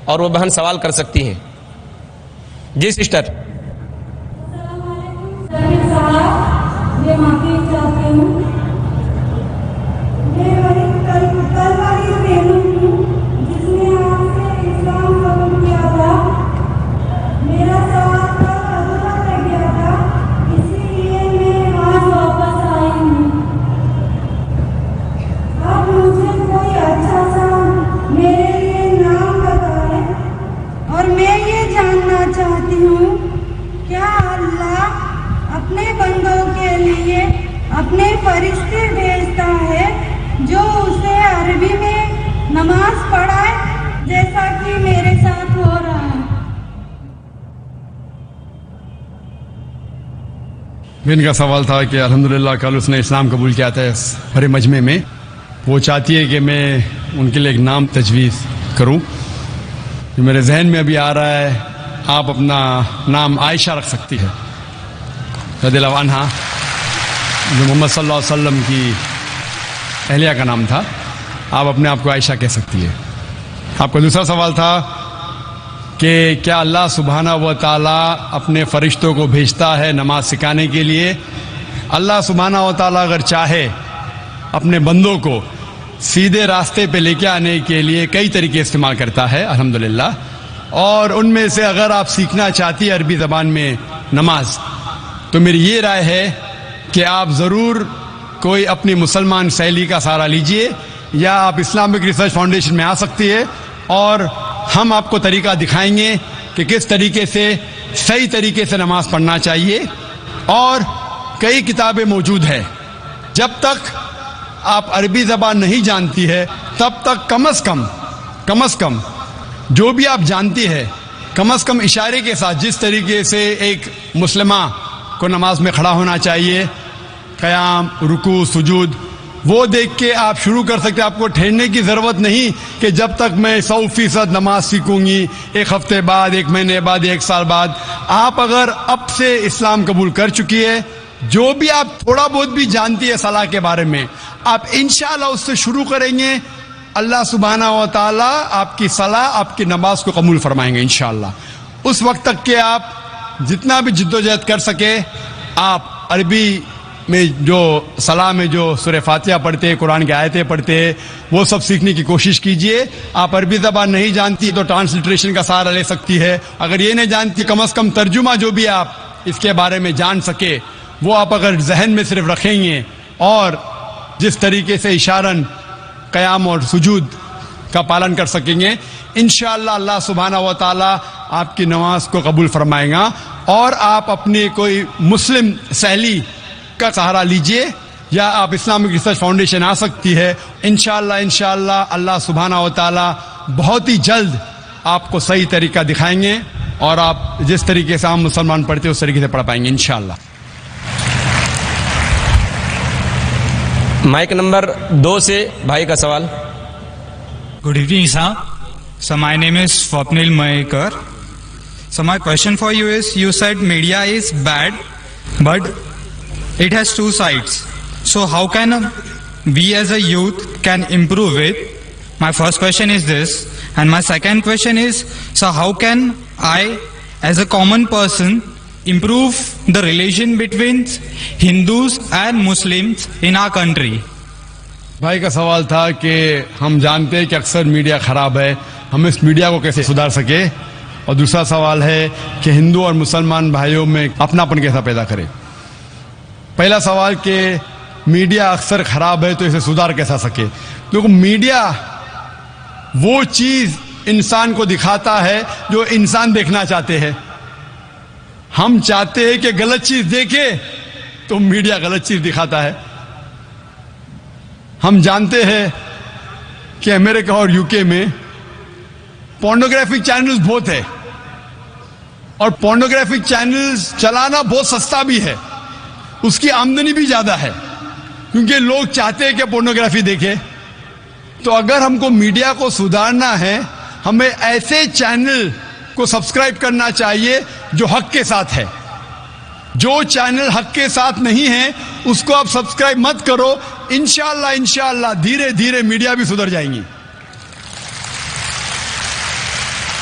اور وہ بہن سوال کر سکتی ہیں. جی سسٹر. میں معافی چاہتی ہوں. میں وہی کل والی بہن ہوں جس نے آپ سے اسلام قبول کیا تھا. میرا سوال کل ادھورا رہ گیا تھا, اسی لیے میں آج واپس آئی ہوں. آپ مجھے کوئی اچھا سا میرے لیے نام بتائیں, اور میں یہ جاننا چاہتی ہوں کیا اللہ اپنے بندوں کے لیے اپنے فرشتے بھیجتا ہے جو اسے عربی میں نماز پڑھائے, جیسا کہ میرے ساتھ ہو رہا ہے. بہن کا سوال تھا کہ الحمدللہ کل اس نے اسلام قبول کیا تھا اس بڑے مجمع میں. وہ چاہتی ہے کہ میں ان کے لیے ایک نام تجویز کروں. جو میرے ذہن میں ابھی آ رہا ہے, آپ اپنا نام عائشہ رکھ سکتی ہے رضی اللہ عنہا, جو محمد صلی اللہ علیہ وسلم کی اہلیہ کا نام تھا. آپ اپنے آپ کو عائشہ کہہ سکتی ہے. آپ کا دوسرا سوال تھا کہ کیا اللہ سبحانہ و تعالیٰ اپنے فرشتوں کو بھیجتا ہے نماز سکھانے کے لیے؟ اللہ سبحانہ و تعالیٰ اگر چاہے اپنے بندوں کو سیدھے راستے پہ لے کے آنے کے لیے کئی طریقے استعمال کرتا ہے الحمدللہ. اور ان میں سے اگر آپ سیکھنا چاہتی ہے عربی زبان میں نماز, تو میری یہ رائے ہے کہ آپ ضرور کوئی اپنی مسلمان سہیلی کا سہارا لیجئے, یا آپ اسلامک ریسرچ فاؤنڈیشن میں آ سکتی ہے اور ہم آپ کو طریقہ دکھائیں گے کہ کس طریقے سے صحیح طریقے سے نماز پڑھنا چاہیے. اور کئی کتابیں موجود ہیں. جب تک آپ عربی زبان نہیں جانتی ہے تب تک کم از کم جو بھی آپ جانتی ہے, کم از کم اشارے کے ساتھ جس طریقے سے ایک مسلمہ کو نماز میں کھڑا ہونا چاہیے, قیام, رکوع, سجود, وہ دیکھ کے آپ شروع کر سکتے. آپ کو ٹھہرنے کی ضرورت نہیں کہ جب تک میں 100% نماز سیکھوں گی, ایک ہفتے بعد, ایک مہینے بعد, ایک سال بعد. آپ اگر اب سے اسلام قبول کر چکی ہے, جو بھی آپ تھوڑا بہت بھی جانتی ہے صلاح کے بارے میں, آپ انشاءاللہ اس سے شروع کریں گے. اللہ سبحانہ و تعالیٰ آپ کی صلاح, آپ کی نماز کو قبول فرمائیں گے انشاءاللہ. اس وقت تک کہ آپ جتنا بھی جدوجہد کر سکے, آپ عربی میں جو صلاح میں جو سورہ فاتحہ پڑھتے, قرآن کی آیتیں پڑھتے, وہ سب سیکھنے کی کوشش کیجئے. آپ عربی زبان نہیں جانتی تو ٹرانسلیٹریشن کا سہارا لے سکتی ہے. اگر یہ نہیں جانتی, کم از کم ترجمہ جو بھی آپ اس کے بارے میں جان سکے وہ آپ اگر ذہن میں صرف رکھیں گے, اور جس طریقے سے اشارن قیام اور سجود کا پالن کر سکیں گے, انشاءاللہ اللہ سبحانہ و تعالیٰ آپ کی نماز کو قبول فرمائے گا. اور آپ اپنی کوئی مسلم سہیلی کا سہارا لیجئے, یا آپ اسلامک ریسرچ فاؤنڈیشن آ سکتی ہے. انشاءاللہ اللہ سبحانہ و تعالیٰ بہت ہی جلد آپ کو صحیح طریقہ دکھائیں گے, اور آپ جس طریقے سے عام مسلمان پڑھتے ہیں اس طریقے سے پڑھ پائیں گے انشاءاللہ. مائک نمبر 2 سے بھائی کا سوال. Good evening, sir. So my name is Swapnil Mayekar. So my question for you is, you said media is bad, but it has two sides. So how can we as a youth can improve it? My first question is this. And my second question is, so how can I as a common person improve the relation between Hindus and Muslims in our country? بھائی کا سوال تھا کہ ہم جانتے ہیں کہ اکثر میڈیا خراب ہے, ہم اس میڈیا کو کیسے سدھار سکے. اور دوسرا سوال ہے کہ ہندو اور مسلمان بھائیوں میں اپناپن کیسا پیدا کرے. پہلا سوال کہ میڈیا اکثر خراب ہے تو اسے سدھار کیسا سکے. کیونکہ میڈیا وہ چیز انسان کو دکھاتا ہے جو انسان دیکھنا چاہتے ہیں. ہم چاہتے ہیں کہ غلط چیز دیکھے تو میڈیا غلط چیز دکھاتا ہے. ہم جانتے ہیں کہ امریکہ اور UK میں پورنوگرافک چینلز بہت ہے, اور پورنوگرافک چینلز چلانا بہت سستا بھی ہے, اس کی آمدنی بھی زیادہ ہے, کیونکہ لوگ چاہتے ہیں کہ پورنوگرافی دیکھے. تو اگر ہم کو میڈیا کو سدھارنا ہے, ہمیں ایسے چینل کو سبسکرائب کرنا چاہیے جو حق کے ساتھ ہے. جو چینل حق کے ساتھ نہیں ہے اس کو آپ سبسکرائب مت کرو. انشاءاللہ دھیرے دھیرے میڈیا بھی سدھر جائیں گی.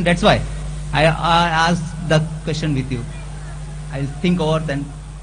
That's why I asked the question with you. I'll think over then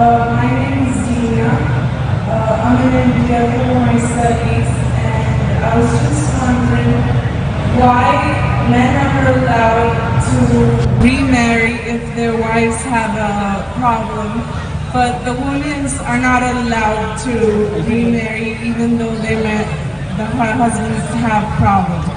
My name is Dina. I'm in India for my studies, and I was just wondering why men are allowed to remarry if their wives have a problem, but the women are not allowed to remarry even though the husbands have problems.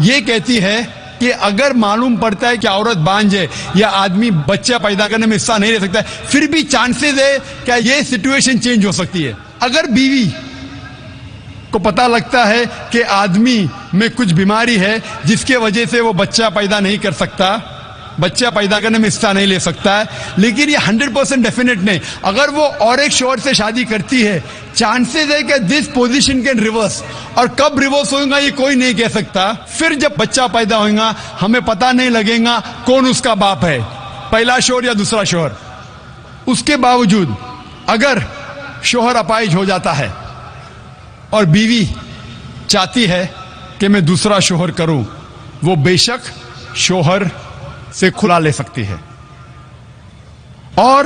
یہ کہتی ہے کہ اگر معلوم پڑتا ہے کہ عورت بانجھ ہے یا آدمی بچہ پیدا کرنے میں حصہ نہیں لے سکتا ہے, پھر بھی چانسز ہے کہ یہ سچویشن چینج ہو سکتی ہے. اگر بیوی کو پتا لگتا ہے کہ آدمی میں کچھ بیماری ہے جس کی وجہ سے وہ بچہ پیدا نہیں کر سکتا, بچہ پیدا کرنے میں حصہ نہیں لے سکتا ہے, لیکن یہ 100% ڈیفینیٹ نہیں. اگر وہ اور ایک شوہر سے شادی کرتی ہے, چانسز ہے کہ دس پوزیشن کین ریورس, اور کب ریورس ہوگا یہ کوئی نہیں کہہ سکتا. پھر جب بچہ پیدا ہوگا ہمیں پتہ نہیں لگے گا کون اس کا باپ ہے, پہلا شوہر یا دوسرا شوہر. اس کے باوجود اگر شوہر اپائج ہو جاتا ہے اور بیوی چاہتی ہے کہ میں دوسرا شوہر کروں, وہ بے شک شوہر سے کھلا لے سکتی ہے, اور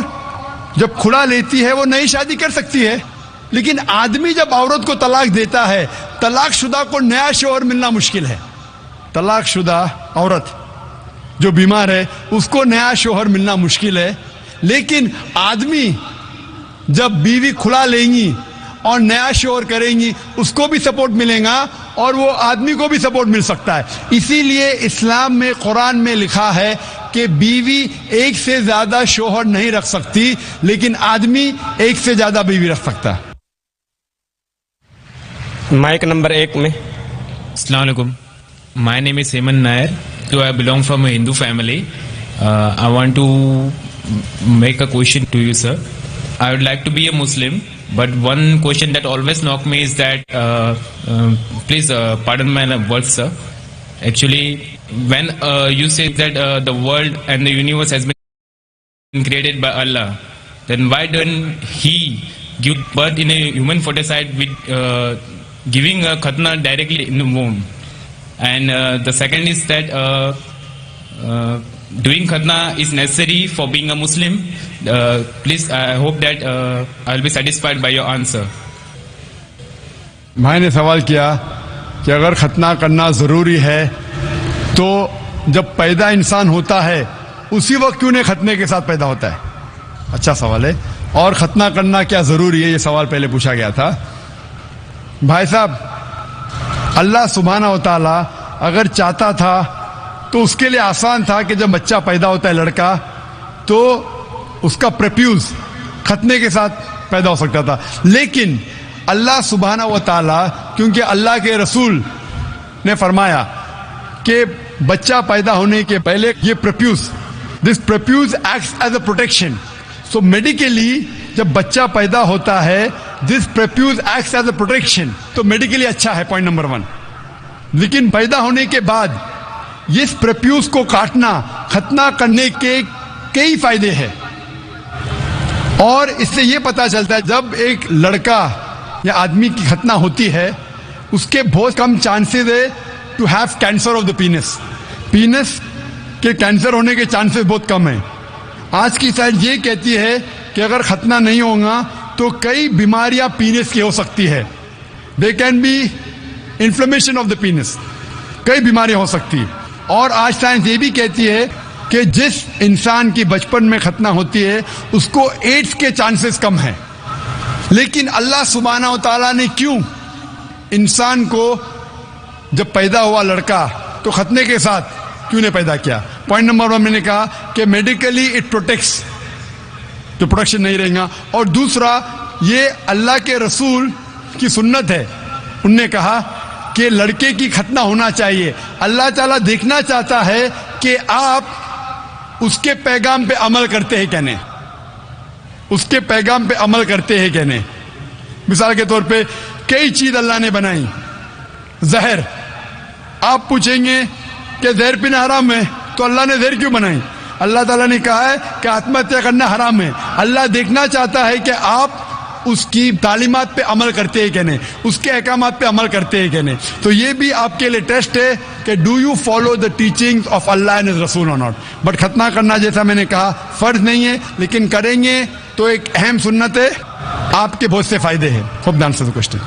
جب کھلا لیتی ہے وہ نئی شادی کر سکتی ہے. لیکن آدمی جب عورت کو طلاق دیتا ہے, طلاق شدہ کو نیا شوہر ملنا مشکل ہے. طلاق شدہ عورت جو بیمار ہے اس کو نیا شوہر ملنا مشکل ہے. لیکن آدمی جب بیوی کھلا لیں گی اور نیا شوہر کریں گی اس کو بھی سپورٹ ملے گا اور وہ آدمی کو بھی سپورٹ مل سکتا ہے. اسی لیے اسلام میں قرآن میں لکھا ہے کہ بیوی ایک سے زیادہ شوہر نہیں رکھ سکتی, لیکن آدمی ایک سے زیادہ بیوی رکھ سکتا ہے. مائک نمبر 1 میں. Assalamu alaikum. My name is Heman Nair. So I belong from a Hindu family. I want to make a question to you, sir. I would like to be a Muslim, but one question that always knocks me is that, please pardon my words, sir. Actually, when you say that the world and the universe has been created by Allah, then why don't He give birth in a human foeticide with giving a khatna directly in the womb? And the second is that doing khatna is necessary for being a Muslim. Please, I hope that I'll be satisfied by your answer. میں نے سوال کیا کہ اگر ختنہ کرنا ضروری ہے تو جب پیدا انسان ہوتا ہے اسی وقت کیوں نہیں ختنے کے ساتھ پیدا ہوتا ہے. اچھا سوال ہے. اور ختنہ کرنا کیا ضروری ہے, یہ سوال پہلے پوچھا گیا تھا. بھائی صاحب, اللہ سبحانہ و تعالی اگر چاہتا تھا تو اس کے لیے آسان تھا کہ جب بچہ پیدا ہوتا ہے لڑکا تو اس کا پریپیوز ختنے کے ساتھ پیدا ہو سکتا تھا. لیکن اللہ سبحانہ و تعالی, کیونکہ اللہ کے رسول نے فرمایا کہ بچہ پیدا ہونے کے پہلے یہ prepuce, this prepuce acts as a protection. So medically جب بچہ پیدا ہوتا ہے this prepuce acts as a protection, تو میڈیکلی اچھا ہے, پوائنٹ نمبر 1. لیکن پیدا ہونے کے بعد اس پریپیوز کو کاٹنا ختنہ کرنے کے کئی فائدے ہیں, اور اس سے یہ پتا چلتا ہے جب ایک لڑکا یا آدمی کی ختنہ ہوتی ہے اس کے بہت کم چانسز ہے to have cancer of the penis. Penis کے کینسر ہونے کے چانسز بہت کم ہیں. آج کی سائنس یہ کہتی ہے کہ اگر ختنہ نہیں ہوگا تو کئی بیماریاں پینس کی ہو سکتی ہے. They can be inflammation of the penis, کئی بیماریاں ہو سکتی. اور آج سائنس یہ بھی کہتی ہے کہ جس انسان کی بچپن میں ختنہ ہوتی ہے اس کو ایڈز کے چانسز کم ہیں. لیکن اللہ سبحانہ و تعالیٰ نے کیوں انسان کو جب پیدا ہوا لڑکا تو ختنے کے ساتھ کیوں نے پیدا کیا؟ پوائنٹ نمبر 1 میں نے کہا کہ میڈیکلی اٹ پروٹیکٹس, تو پروٹیکشن نہیں رہے گا. اور دوسرا یہ اللہ کے رسول کی سنت ہے, ان نے کہا کہ لڑکے کی ختنہ ہونا چاہیے. اللہ تعالیٰ دیکھنا چاہتا ہے کہ آپ اس کے پیغام پہ عمل کرتے ہیں کہ نہیں, اس کے پیغام پہ عمل کرتے ہیں کہ نہیں. مثال کے طور پہ کئی چیز اللہ نے بنائی. زہر, آپ پوچھیں گے کہ زہر پینا حرام ہے تو اللہ نے زہر کیوں بنائی؟ اللہ تعالیٰ نے کہا ہے کہ آتم ہتیا کرنا حرام ہے. اللہ دیکھنا چاہتا ہے کہ آپ اس کی تعلیمات پہ عمل کرتے ہیں کہ نہیں, اس کے احکامات پہ عمل کرتے ہیں کہ نہیں. تو یہ بھی آپ کے لیے ٹیسٹ ہے کہ do you follow the teaching of Allah and his رسول اور ناٹ. بٹ ختنہ کرنا جیسا میں نے کہا فرض نہیں ہے, لیکن کریں گے تو ایک اہم سنت ہے, آپ کے بہت سے فائدے ہیں. خوب دان سے کوشچن.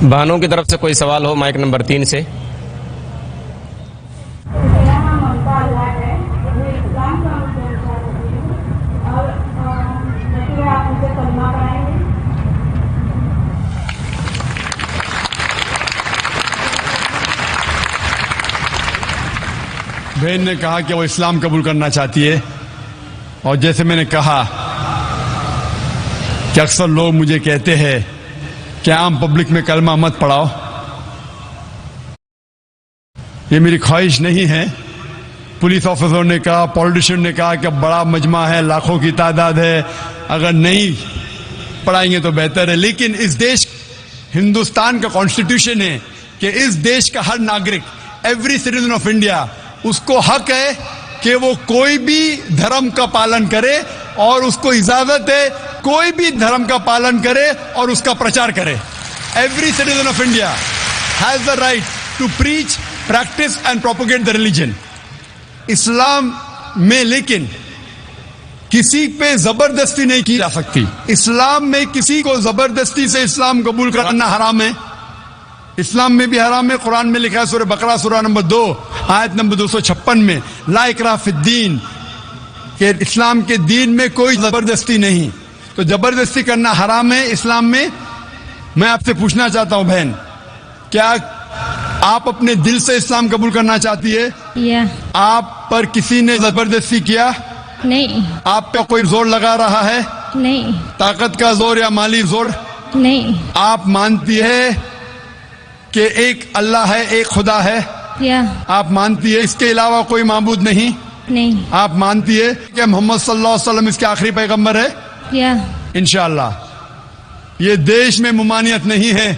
بہنوں کی طرف سے کوئی سوال ہو, مائک نمبر 3 سے. بہن نے کہا کہ وہ اسلام قبول کرنا چاہتی ہے، اور جیسے میں نے کہا کہ اکثر لوگ مجھے کہتے ہیں کہ عام پبلک میں کلمہ مت پڑھاؤ. یہ میری خواہش نہیں ہے. پولیس آفیسر نے کہا، پولیٹیشین نے کہا کہ بڑا مجمع ہے، لاکھوں کی تعداد ہے، اگر نہیں پڑھائیں گے تو بہتر ہے. لیکن اس دیش ہندوستان کا کانسٹیٹیوشن ہے کہ اس دیش کا ہر ناگرک، ایوری سٹیزن آف انڈیا، اس کو حق ہے کہ وہ کوئی بھی دھرم کا پالن کرے، اور اس کو اجازت ہے کوئی بھی دھرم کا پالن کرے اور اس کا پرچار کرے. Every citizen of India has the right to preach, practice and propagate the religion. Islam میں لیکن کسی پہ زبردستی نہیں کی جا سکتی. اسلام میں کسی کو زبردستی سے اسلام قبول کرنا حرام ہے. اسلام میں بھی حرام ہے. قرآن میں لکھا ہے سورہ بقرہ سورہ نمبر 2 آیت نمبر 256 میں، لا اکراہ فی الدین، کہ اسلام کے دین میں کوئی زبردستی نہیں. تو زبردستی کرنا حرام ہے اسلام میں. میں آپ سے پوچھنا چاہتا ہوں بہن، کیا آپ اپنے دل سے اسلام قبول کرنا چاہتی ہے؟ یا آپ پر کسی نے زبردستی کیا؟ نہیں. آپ پہ کوئی زور لگا رہا ہے؟ نہیں. طاقت کا زور یا مالی زور؟ نہیں. آپ مانتی ہے کہ ایک اللہ ہے، ایک خدا ہے؟ یا آپ مانتی ہے اس کے علاوہ کوئی معبود نہیں؟ نہیں. آپ مانتی ہے کہ محمد صلی اللہ علیہ وسلم اس کے آخری پیغمبر ہے؟ یا انشاءاللہ. یہ دیش میں ممانعت نہیں ہے،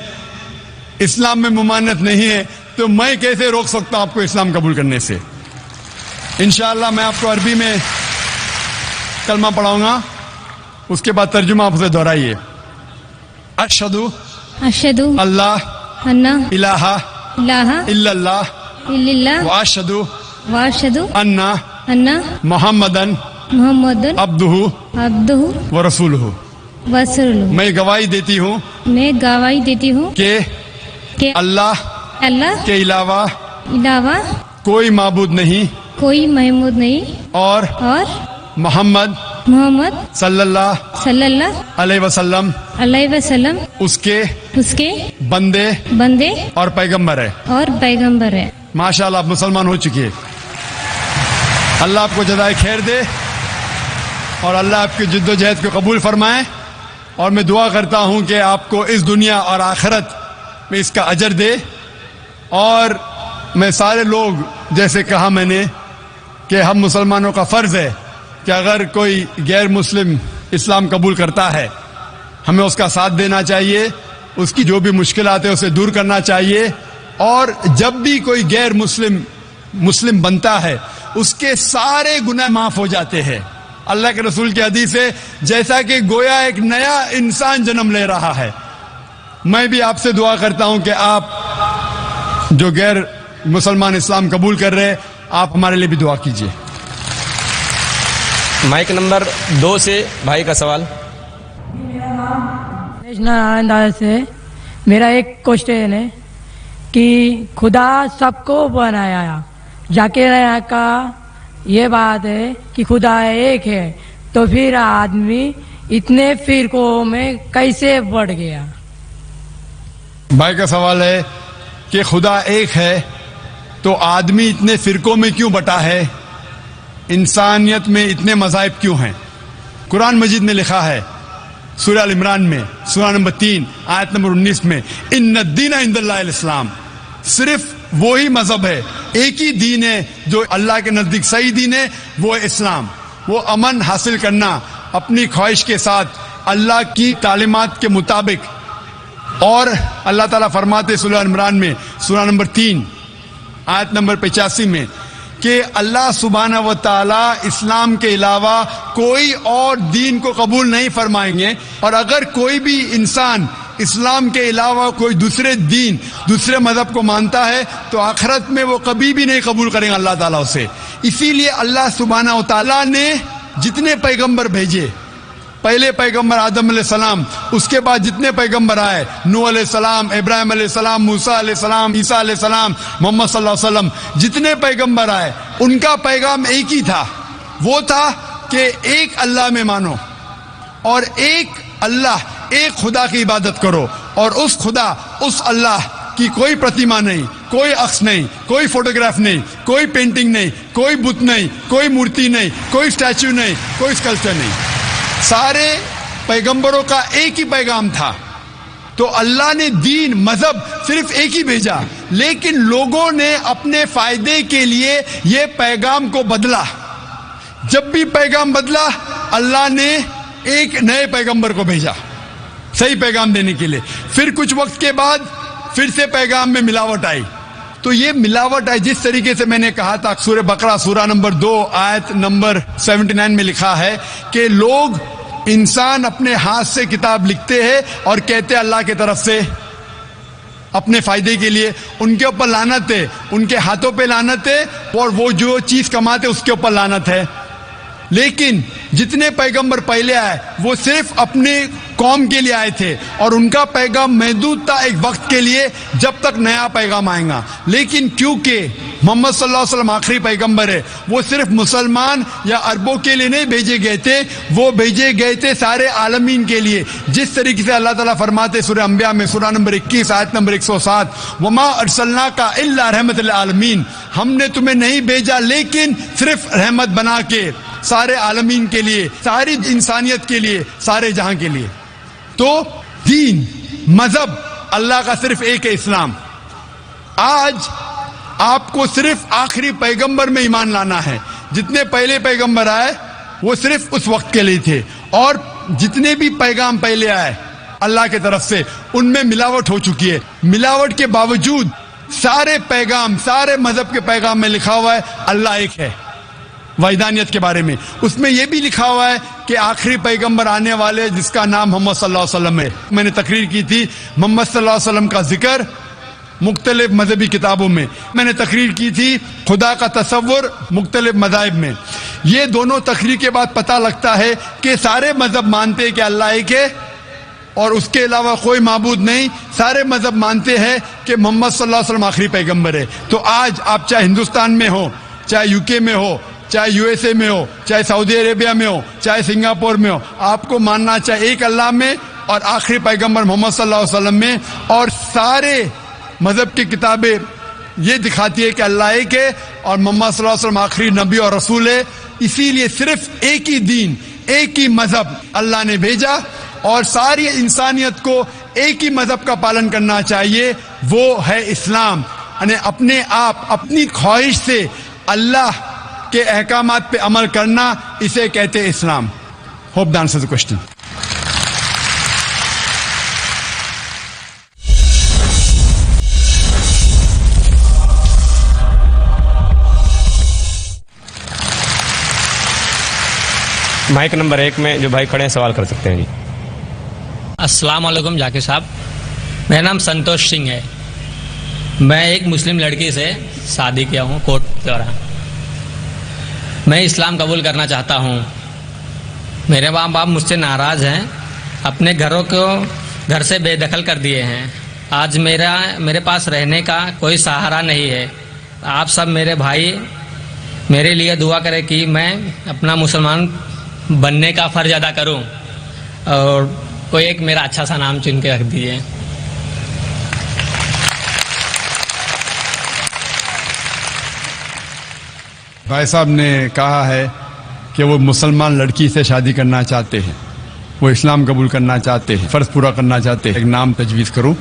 اسلام میں ممانعت نہیں ہے، تو میں کیسے روک سکتا ہوں آپ کو اسلام قبول کرنے سے؟ انشاءاللہ میں آپ کو عربی میں کلمہ پڑھاؤں گا، اس کے بعد ترجمہ آپ سے دہرائیے. اشہدو اشہدو اللہ انہ الہ الہ الا اللہ الا اللہ واشہدو واشہدو ان انہ محمدن محمد عبدہ عبدہ ورسولہ. ورسولہ. میں گواہی دیتی ہوں میں گواہی دیتی ہوں کہ اللہ اللہ کے علاوہ علاوہ کوئی معبود نہیں، کوئی محمود نہیں، اور محمد محمد صلی اللہ صلی اللہ علیہ وسلم علیہ وسلم اس کے بندے اور پیغمبر ہے. اور پیغمبر ہے. ماشاءاللہ آپ مسلمان ہو چکی ہے. اللہ آپ کو جزائے خیر دے، اور اللہ آپ کی جد و جہد کو قبول فرمائے. اور میں دعا کرتا ہوں کہ آپ کو اس دنیا اور آخرت میں اس کا اجر دے. اور میں سارے لوگ، جیسے کہا میں نے کہ ہم مسلمانوں کا فرض ہے کہ اگر کوئی غیر مسلم اسلام قبول کرتا ہے، ہمیں اس کا ساتھ دینا چاہیے، اس کی جو بھی مشکلات ہیں اسے دور کرنا چاہیے. اور جب بھی کوئی غیر مسلم بنتا ہے، اس کے سارے گناہ معاف ہو جاتے ہیں. اللہ کے رسول کی حدیث ہے جیسا کہ گویا ایک نیا انسان جنم لے رہا ہے. میں بھی آپ سے دعا کرتا ہوں کہ آپ جو غیر مسلمان اسلام قبول کر رہے ہیں، آپ ہمارے لیے بھی دعا کیجیے. مائک نمبر 2 سے بھائی کا سوال. انداز سے میرا ایک کوشچن ہے کہ خدا سب کو بنایا، ذاکر کا یہ بات ہے کہ خدا ایک ہے، تو پھر آدمی اتنے فرقوں میں کیسے بڑھ گیا؟ بھائی کا سوال ہے کہ خدا ایک ہے تو آدمی اتنے فرقوں میں کیوں بٹا ہے؟ انسانیت میں اتنے مذاہب کیوں ہیں؟ قرآن مجید میں لکھا ہے سورہ ال عمران میں سورہ نمبر 3 آیت نمبر 19 میں، ان الدین عند اللہ الاسلام. صرف وہی مذہب ہے، ایک ہی دین ہے جو اللہ کے نزدیک صحیح دین ہے، وہ اسلام. وہ امن حاصل کرنا اپنی خواہش کے ساتھ اللہ کی تعلیمات کے مطابق. اور اللہ تعالیٰ فرماتے سورہ عمران میں سورہ نمبر 3 آیت نمبر 85 میں کہ اللہ سبحانہ و تعالیٰ اسلام کے علاوہ کوئی اور دین کو قبول نہیں فرمائیں گے. اور اگر کوئی بھی انسان اسلام کے علاوہ کوئی دوسرے دین، دوسرے مذہب کو مانتا ہے تو آخرت میں وہ کبھی بھی نہیں قبول کریں گے اللہ تعالیٰ اسے. اسی لیے اللہ سبحانہ و تعالیٰ نے جتنے پیغمبر بھیجے، پہلے پیغمبر آدم علیہ السلام، اس کے بعد جتنے پیغمبر آئے، نوح علیہ السلام، ابراہیم علیہ السلام، موسیٰ علیہ السلام، عیسیٰ علیہ السلام، محمد صلی اللہ علیہ وسلم، جتنے پیغمبر آئے ان کا پیغام ایک ہی تھا. وہ تھا کہ ایک اللہ میں مانو، اور ایک اللہ، ایک خدا کی عبادت کرو، اور اس خدا، اس اللہ کی کوئی پرتیما نہیں، کوئی عکس نہیں, کوئی فوٹوگراف نہیں, کوئی پینٹنگ نہیں, کوئی بت نہیں, کوئی مورتی نہیں, کوئی اسٹیچو نہیں, کوئی اسکلپچر نہیں. سارے پیغمبروں کا ایک ہی پیغام تھا. تو اللہ نے دین مذہب صرف ایک ہی بھیجا, لیکن لوگوں نے اپنے فائدے کے لیے یہ پیغام کو بدلا. جب بھی پیغام بدلا اللہ نے ایک نئے پیغمبر کو بھیجا صحیح پیغام دینے کے لیے. پھر کچھ وقت کے بعد پھر سے پیغام میں ملاوٹ آئی. تو یہ ملاوٹ آئی جس طریقے سے میں نے کہا تھا. سورہ بقرہ سورہ نمبر 2 آیت نمبر 79 میں لکھا ہے کہ لوگ انسان اپنے ہاتھ سے کتاب لکھتے ہیں اور کہتے ہیں اللہ کی طرف سے اپنے فائدے کے لیے. ان کے اوپر لعنت ہے, ان کے ہاتھوں پہ لعنت ہے, اور وہ جو چیز کماتے اس کے اوپر لعنت ہے. لیکن جتنے پیغمبر پہلے آئے وہ صرف اپنے قوم کے لیے آئے تھے, اور ان کا پیغام محدود تھا ایک وقت کے لیے جب تک نیا پیغام آئے گا. لیکن کیونکہ محمد صلی اللہ علیہ وسلم آخری پیغمبر ہے, وہ صرف مسلمان یا عربوں کے لیے نہیں بھیجے گئے تھے, وہ بھیجے گئے تھے سارے عالمین کے لیے. جس طریقے سے اللہ تعالیٰ فرماتے سورہ انبیاء میں سورہ نمبر 21 آیت نمبر 107, وما ارسلناک الا رحمت للعالمین, ہم نے تمہیں نہیں بھیجا لیکن صرف رحمت بنا کے سارے عالمین کے لیے, ساری انسانیت کے لیے, سارے جہاں کے لیے. تو دین مذہب اللہ کا صرف ایک ہے, اسلام. آج آپ کو صرف آخری پیغمبر میں ایمان لانا ہے. جتنے پہلے پیغمبر آئے وہ صرف اس وقت کے لیے تھے, اور جتنے بھی پیغام پہلے آئے اللہ کی طرف سے ان میں ملاوٹ ہو چکی ہے. ملاوٹ کے باوجود سارے پیغام, سارے مذہب کے پیغام میں لکھا ہوا ہے اللہ ایک ہے. وحدانیت کے بارے میں اس میں یہ بھی لکھا ہوا ہے کہ آخری پیغمبر آنے والے جس کا نام محمد صلی اللہ علیہ وسلم ہے. میں نے تقریر کی تھی محمد صلی اللہ علیہ وسلم کا ذکر مختلف مذہبی کتابوں میں. میں نے تقریر کی تھی خدا کا تصور مختلف مذاہب میں. یہ دونوں تقریر کے بعد پتہ لگتا ہے کہ سارے مذہب مانتے ہیں کہ اللہ ایک ہے اور اس کے علاوہ کوئی معبود نہیں. سارے مذہب مانتے ہیں کہ محمد صلی اللہ علیہ وسلم آخری پیغمبر ہے. تو آج آپ چاہے ہندوستان میں ہو, چاہے یو کے میں ہو, چاہے یو ایس اے میں ہو, چاہے سعودی عربیہ میں ہو, چاہے سنگاپور میں ہو, آپ کو ماننا چاہے ایک اللہ میں اور آخری پیغمبر محمد صلی اللہ علیہ وسلم میں. اور سارے مذہب کی کتابیں یہ دکھاتی ہے کہ اللہ ایک ہے اور محمد صلی اللہ علیہ وسلم آخری نبی اور رسول ہے. اسی لیے صرف ایک ہی دین, ایک ہی مذہب اللہ نے بھیجا, اور ساری انسانیت کو ایک ہی مذہب کا پالن کرنا چاہیے, وہ ہے اسلام. یعنی اپنے آپ اپنی خواہش سے اللہ کے احکامات پہ عمل کرنا, اسے کہتے اسلام. Hope the answer the question. Mic number 1 میں جو بھائی کھڑے ہیں سوال کر سکتے ہیں. جی السلام علیکم ذاکر صاحب, میرا نام سنتوش سنگھ ہے. میں ایک مسلم لڑکی سے شادی کیا ہوں کوٹ دوارا. میں اسلام قبول کرنا چاہتا ہوں. میرے ماں باپ مجھ سے ناراض ہیں, اپنے گھروں کو گھر سے بے دخل کر دیے ہیں. آج میرے پاس رہنے کا کوئی سہارا نہیں ہے. آپ سب میرے بھائی میرے لیے دعا کریں کہ میں اپنا مسلمان بننے کا فرض ادا کروں, اور کوئی ایک میرا اچھا سا نام چن کے رکھ دیجیے. بھائی صاحب نے کہا ہے کہ وہ مسلمان لڑکی سے شادی کرنا چاہتے ہیں, وہ اسلام قبول کرنا چاہتے ہیں, فرض پورا کرنا چاہتے ہیں. ایک نام تجویز کروں.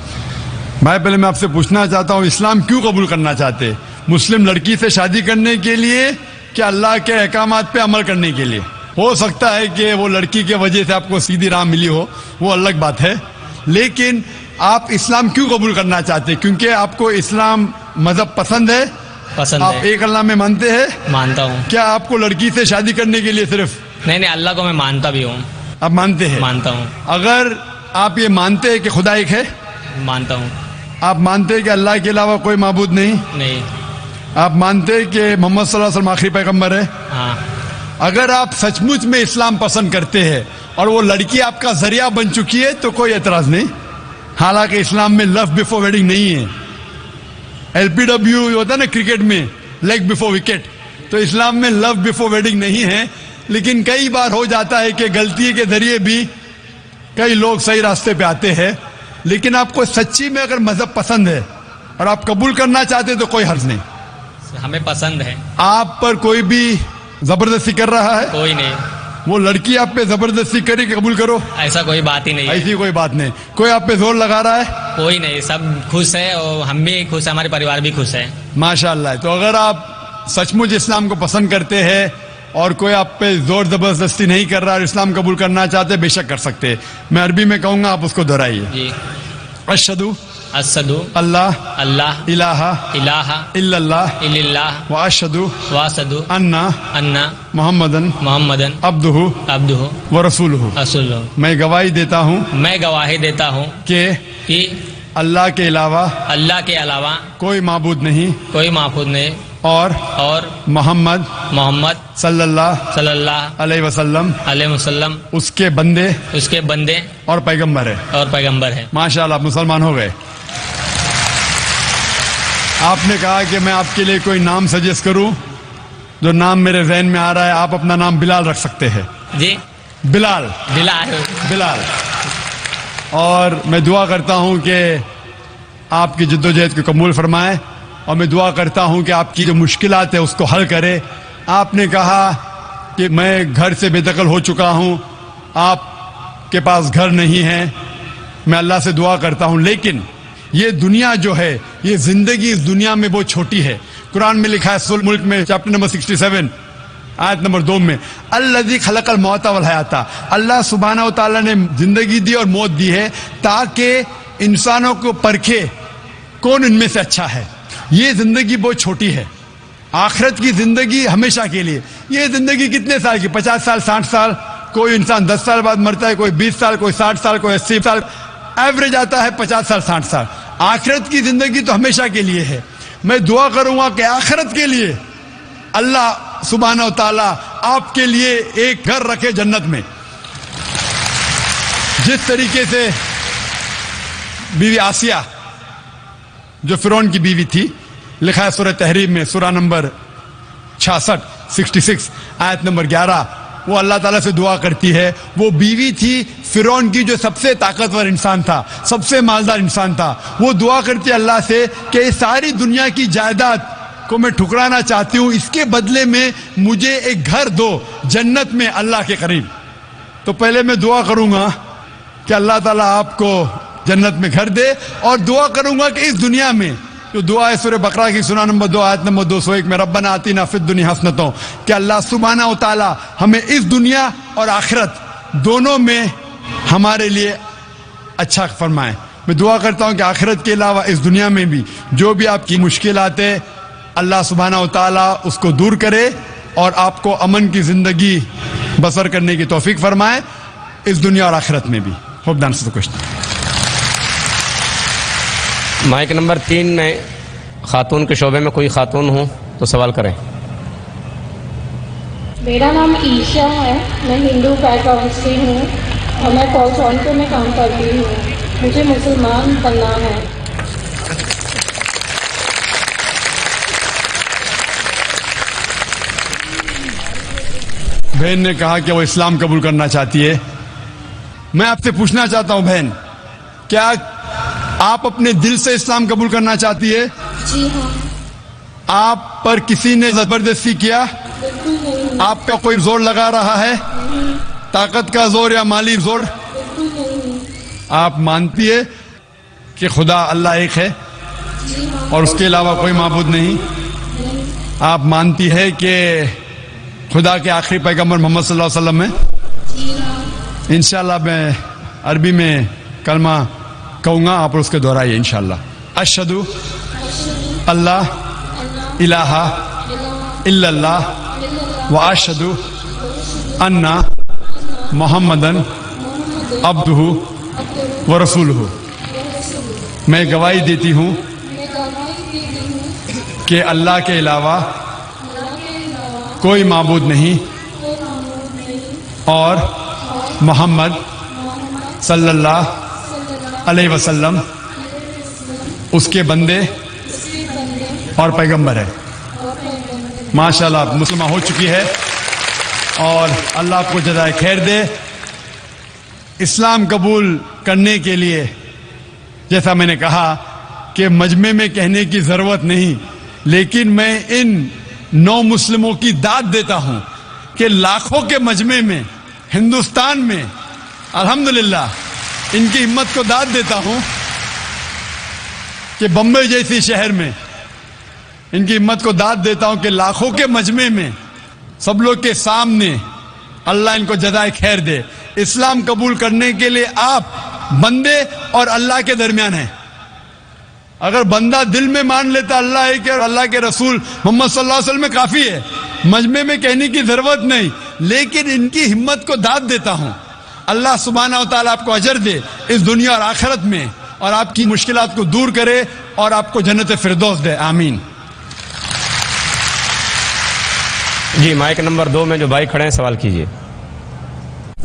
بھائی پہلے میں آپ سے پوچھنا چاہتا ہوں اسلام کیوں قبول کرنا چاہتے ہیں؟ مسلم لڑکی سے شادی کرنے کے لیے کہ اللہ کے احکامات پہ عمل کرنے کے لیے؟ ہو سکتا ہے کہ وہ لڑکی کے وجہ سے آپ کو سیدھی راہ ملی ہو, وہ الگ بات ہے. لیکن آپ اسلام کیوں قبول کرنا چاہتے ہیں؟ کیونکہ آپ کو اسلام مذہب پسند ہے, آپ ایک اللہ میں مانتے ہیں؟ مانتا ہوں. کیا آپ کو لڑکی سے شادی کرنے کے لیے صرف؟ نہیں, اللہ کو میں مانتا بھی ہوں. آپ مانتے ہیں؟ مانتا ہوں. اگر آپ یہ مانتے ہیں کہ خدا ایک ہے؟ مانتا ہوں. آپ مانتے ہیں کہ اللہ کے علاوہ کوئی معبود نہیں؟ نہیں. آپ مانتے ہیں کہ محمد صلی اللہ علیہ وسلم آخری پیغمبر ہے؟ ہاں. اگر آپ سچ مچ میں اسلام پسند کرتے ہیں اور وہ لڑکی آپ کا ذریعہ بن چکی ہے تو کوئی اعتراض نہیں. حالانکہ اسلام میں لو بفور ویڈنگ نہیں ہے. LPW ہوتا ہے نا کرکٹ میں, لیگ بفور وکٹ, تو اسلام میں لو بفور ویڈنگ نہیں ہے. لیکن کئی بار ہو جاتا ہے کہ غلطی کے ذریعے بھی کئی لوگ صحیح راستے پہ آتے ہیں. لیکن آپ کو سچی میں اگر مذہب پسند ہے اور آپ قبول کرنا چاہتے تو کوئی حرج نہیں. ہمیں پسند ہے. آپ پر کوئی بھی زبردستی کر رہا ہے؟ کوئی نہیں. وہ لڑکی آپ پہ زبردستی کری کہ قبول کرو؟ ایسا کوئی بات ہی نہیں. ایسی کوئی بات نہیں. کوئی آپ پہ زور لگا رہا ہے؟ کوئی نہیں. سب خوش ہے اور ہم بھی خوش ہیں, ہمارے پریوار بھی خوش ہے. ماشاء اللہ. تو اگر آپ سچ مچ اسلام کو پسند کرتے ہیں اور کوئی آپ پہ زور زبردستی نہیں کر رہا اور اسلام قبول کرنا چاہتے, بے شک کر سکتے. میں عربی میں کہوں گا, آپ اس کو دہرائیے. جی. اشہدو اشہدو اللہ اللہ الہ الہ الا اللہ الا اللہ واشہدو واشہدو ان محمدن عبدہ عبدہ ورسولہ. رسولہ. میں گواہی دیتا ہوں میں گواہی دیتا ہوں کہ اللہ کے علاوہ کوئی معبود نہیں, کوئی معبود نہیں, اور محمد صلی اللہ علیہ وسلم اس کے بندے اور پیغمبر ہے. ماشاءاللہ, آپ مسلمان ہو گئے. آپ نے کہا کہ میں آپ کے لیے کوئی نام سجیسٹ کروں. جو نام میرے ذہن میں آ رہا ہے, آپ اپنا نام بلال رکھ سکتے ہیں. جی. بلال. اور میں دعا کرتا ہوں کہ آپ کی جدوجہد کو قبول فرمائے, اور میں دعا کرتا ہوں کہ آپ کی جو مشکلات ہیں اس کو حل کرے. آپ نے کہا کہ میں گھر سے بے دخل ہو چکا ہوں, آپ کے پاس گھر نہیں ہے. میں اللہ سے دعا کرتا ہوں, لیکن یہ دنیا جو ہے, یہ زندگی اس دنیا میں بہت چھوٹی ہے. قرآن میں لکھا ہے سورۃ الملک میں چیپٹر نمبر 67 آیت نمبر 2 میں, الذی خلق الموت والحیات. اللہ سبحانہ و تعالیٰ نے زندگی دی اور موت دی ہے تاکہ انسانوں کو پرکھے کون ان میں سے اچھا ہے. یہ زندگی بہت چھوٹی ہے. آخرت کی زندگی ہمیشہ کے لیے. یہ زندگی کتنے سال کی, 50 سال 60 سال. کوئی انسان 10 سال بعد مرتا ہے, کوئی 20 سال, کوئی 60 سال, کوئی 80 سال. ایوریج آتا ہے 50 سال 60 سال. آخرت کی زندگی تو ہمیشہ کے لیے ہے. میں دعا کروں گا کہ آخرت کے لیے اللہ سبحانہ و تعالیٰ آپ کے لیے ایک گھر رکھے جنت میں. جس طریقے سے بیوی آسیہ جو فرعون کی بیوی تھی, لکھا ہے سورہ تحریم میں سورہ نمبر 66 آیت نمبر 11, وہ اللہ تعالیٰ سے دعا کرتی ہے. وہ بیوی تھی فرعون کی جو سب سے طاقتور انسان تھا, سب سے مالدار انسان تھا. وہ دعا کرتی ہے اللہ سے کہ اس ساری دنیا کی جائیداد کو میں ٹھکرانا چاہتی ہوں, اس کے بدلے میں مجھے ایک گھر دو جنت میں اللہ کے قریب. تو پہلے میں دعا کروں گا کہ اللہ تعالیٰ آپ کو جنت میں گھر دے, اور دعا کروں گا کہ اس دنیا میں جو دعا ہے سورہ بقرہ کی سورہ نمبر 2 آیت نمبر 201 میں, ربنا آتینا فی الدنیا حسنۃ, کہ اللہ سبحانہ و تعالیٰ ہمیں اس دنیا اور آخرت دونوں میں ہمارے لیے اچھا فرمائے. میں دعا کرتا ہوں کہ آخرت کے علاوہ اس دنیا میں بھی جو بھی آپ کی مشکلات ہے اللہ سبحانہ و تعالیٰ اس کو دور کرے اور آپ کو امن کی زندگی بسر کرنے کی توفیق فرمائے اس دنیا اور آخرت میں بھی. ہوپ ڈانس تو کچھ مائک نمبر 3 میں خاتون کے شعبے میں کوئی خاتون ہوں تو سوال کریں. میرا نام عیشا ہے, میں ہندو بیک گراؤنڈ سے ہوں اور میں کال سینٹر میں کام کرتی ہوں. مجھے مسلمان بننا ہے. بہن نے کہا کہ وہ اسلام قبول کرنا چاہتی ہے. میں آپ سے پوچھنا چاہتا ہوں بہن, کیا آپ اپنے دل سے اسلام قبول کرنا چاہتی ہے؟ جی ہاں. آپ پر کسی نے زبردستی کیا؟ بالکل نہیں. آپ کا کوئی زور لگا رہا ہے؟ طاقت کا زور یا مالی زور؟ بالکل نہیں. آپ مانتی ہے کہ خدا اللہ ایک ہے جی ہاں. اور اس کے علاوہ کوئی معبود نہیں؟ آپ مانتی ہے کہ خدا کے آخری پیغمبر محمد صلی اللہ علیہ وسلم ہے؟ جی ہاں. انشاءاللہ میں عربی میں کلمہ کہوں گا, آپ اس کے دہرائیے انشاءاللہ. اشہدو اللہ الہ الا اللہ واشہدو ان محمدن عبدہ ورسولہ. میں گواہی دیتی ہوں کہ اللہ کے علاوہ کوئی معبود نہیں اور محمد صلی اللہ علیہ وسلم اس کے بندے اور پیغمبر ہے. ماشاءاللہ آپ مسلمہ ہو چکی ہے اور اللہ آپ کو جزائے خیر دے. اسلام قبول کرنے کے لیے جیسا میں نے کہا کہ مجمع میں کہنے کی ضرورت نہیں، لیکن میں ان 9 مسلموں کی داد دیتا ہوں کہ لاکھوں کے مجمع میں ہندوستان میں الحمدللہ ان کی ہمت کو داد دیتا ہوں کہ بمبئی جیسی شہر میں ان کی ہمت کو داد دیتا ہوں کہ لاکھوں کے مجمع میں سب لوگ کے سامنے اللہ ان کو جزائے خیر دے. اسلام قبول کرنے کے لیے آپ بندے اور اللہ کے درمیان ہیں. اگر بندہ دل میں مان لیتا اللہ ہے کہ اللہ کے رسول محمد صلی اللہ علیہ وسلم میں کافی ہے، مجمع میں کہنے کی ضرورت نہیں. لیکن ان کی ہمت کو داد دیتا ہوں. اللہ سبحانہ و تعالیٰ آپ کو اجر دے اس دنیا اور آخرت میں، اور آپ کی مشکلات کو دور کرے اور آپ کو جنت فردوس دے. آمین. جی مائک نمبر 2 میں جو بھائی کھڑے ہیں سوال کیجیے.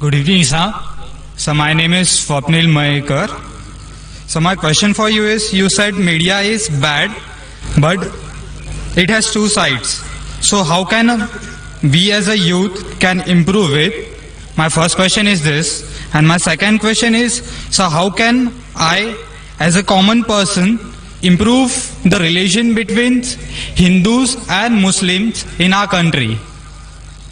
Good evening, sir. So my name is Swapnil Mayekar. So my question for you is, you said media is bad, but it has 2 sides. So how can we as a youth can improve it? My first question is this, and my second question is, so how can I as a common person improve the relation between Hindus and Muslims in our country?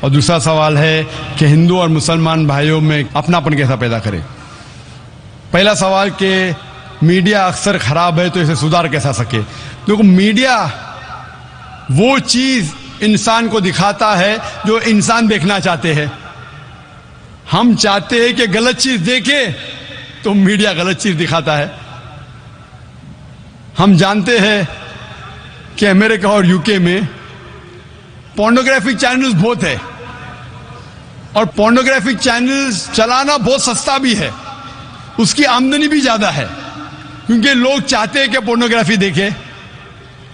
اور دوسرا سوال ہے کہ ہندو اور مسلمان بھائیوں میں اپناپن کیسا پیدا کرے. پہلا سوال کہ میڈیا اکثر خراب ہے تو اسے سدھار کیسا سکے. دیکھو میڈیا وہ چیز انسان کو دکھاتا ہے جو انسان دیکھنا چاہتے ہیں. ہم چاہتے ہیں کہ غلط چیز دیکھے تو میڈیا غلط چیز دکھاتا ہے. ہم جانتے ہیں کہ امریکہ اور یو کے میں پورنوگرافک چینلز بہت ہے اور پورنوگرافک چینلز چلانا بہت سستا بھی ہے, اس کی آمدنی بھی زیادہ ہے کیونکہ لوگ چاہتے ہیں کہ پورنوگرافی دیکھے.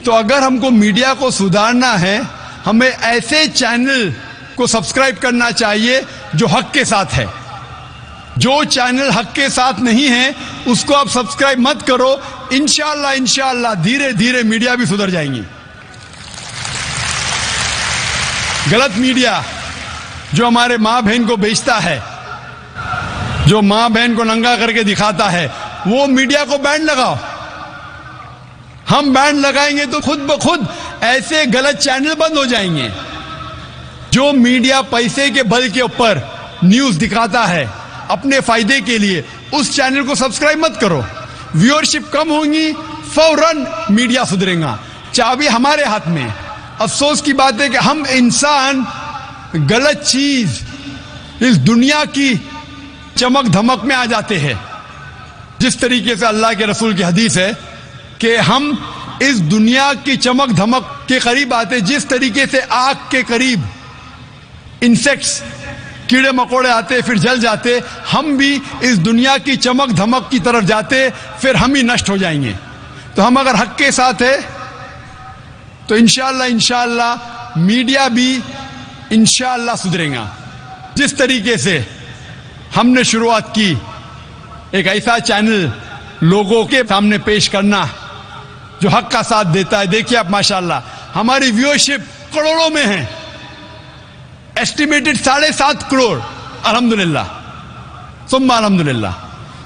تو اگر ہم کو میڈیا کو سدھارنا ہے ہمیں ایسے چینل کو سبسکرائب کرنا چاہیے جو حق کے ساتھ ہے. جو چینل حق کے ساتھ نہیں ہے اس کو آپ سبسکرائب مت کرو. انشاءاللہ دھیرے دھیرے میڈیا بھی سدھر جائیں گی. غلط میڈیا جو ہمارے ماں بہن کو بیچتا ہے, جو ماں بہن کو ننگا کر کے دکھاتا ہے, وہ میڈیا کو بین لگاؤ. ہم بین لگائیں گے تو خود بخود ایسے غلط چینل بند ہو جائیں گے. جو میڈیا پیسے کے بل کے اوپر نیوز دکھاتا ہے اپنے فائدے کے لیے, اس چینل کو سبسکرائب مت کرو. ویورشپ کم ہوں گی, فوراً میڈیا سدھرے گا. چابی ہمارے ہاتھ میں. افسوس کی بات ہے کہ ہم انسان غلط چیز اس دنیا کی چمک دھمک میں آ جاتے ہیں. جس طریقے سے اللہ کے رسول کی حدیث ہے کہ ہم اس دنیا کی چمک دھمک کے قریب آتے, جس طریقے سے آگ کے قریب انسیکٹس کیڑے مکوڑے آتے پھر جل جاتے, ہم بھی اس دنیا کی چمک دھمک کی طرف جاتے پھر ہم ہی نشٹ ہو جائیں گے. تو ہم اگر حق کے ساتھ ہیں تو انشاءاللہ میڈیا بھی انشاءاللہ سدھرے گا. جس طریقے سے ہم نے شروعات کی ایک ایسا چینل لوگوں کے سامنے پیش کرنا جو حق کا ساتھ دیتا ہے. دیکھیے آپ ماشاءاللہ ہماری ویورشپ کروڑوں میں ہے, ایسٹیمیٹڈ 7.5 کروڑ. الحمدللہ ثم الحمدللہ.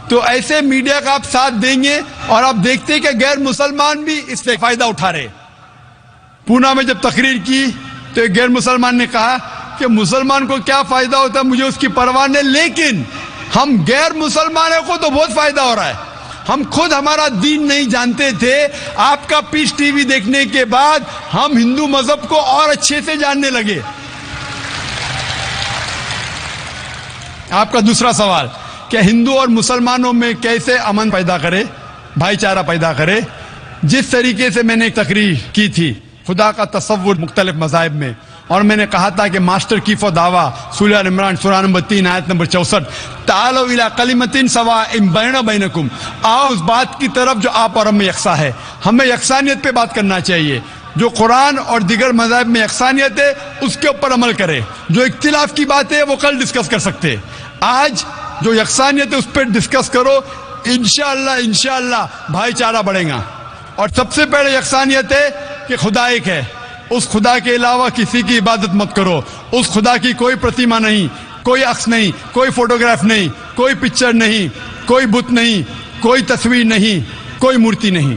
تو ایسے میڈیا کا آپ ساتھ دیں گے اور آپ دیکھتے ہیں کہ غیر مسلمان بھی اس سے فائدہ اٹھا رہے. پونا میں جب تقریر کی تو ایک غیر مسلمان نے کہا کہ مسلمان کو کیا فائدہ ہوتا ہے, مجھے اس کی پرواہ نہیں, لیکن ہم غیر مسلمانوں کو تو بہت فائدہ ہو رہا ہے. ہم خود ہمارا دین نہیں جانتے تھے, آپ کا پیس ٹی وی دیکھنے کے بعد ہم ہندو مذہب کو اور اچھے سے جاننے لگے. آپ کا دوسرا سوال کہ ہندو اور مسلمانوں میں کیسے امن پیدا کرے, بھائی چارہ پیدا کرے. جس طریقے سے میں نے ایک تقریر کی تھی خدا کا تصور مختلف مذاہب میں, اور میں نے کہا تھا کہ ماسٹر کی دعویٰ سورہ عمران سورہ نمبر 3 آیت نمبر 64, تعالوا الی کلمۃ سواء بیننا بینکم, آؤ اس بات کی طرف جو آپ اور ہم میں یکساں ہے. ہمیں یکسانیت پہ بات کرنا چاہیے. جو قرآن اور دیگر مذاہب میں یکسانیت ہے اس کے اوپر عمل کرے. جو اختلاف کی بات ہے وہ کل ڈسکس کر سکتے. آج جو یکسانیت ہے اس پہ ڈسکس کرو. انشاءاللہ بھائی چارہ بڑھے گا. اور سب سے پہلے یکسانیت ہے کہ خدا ایک ہے, اس خدا کے علاوہ کسی کی عبادت مت کرو. اس خدا کی کوئی پرتیما نہیں, کوئی عکس نہیں, کوئی فوٹوگراف نہیں, کوئی پکچر نہیں, کوئی بت نہیں, کوئی تصویر نہیں, کوئی مورتی نہیں.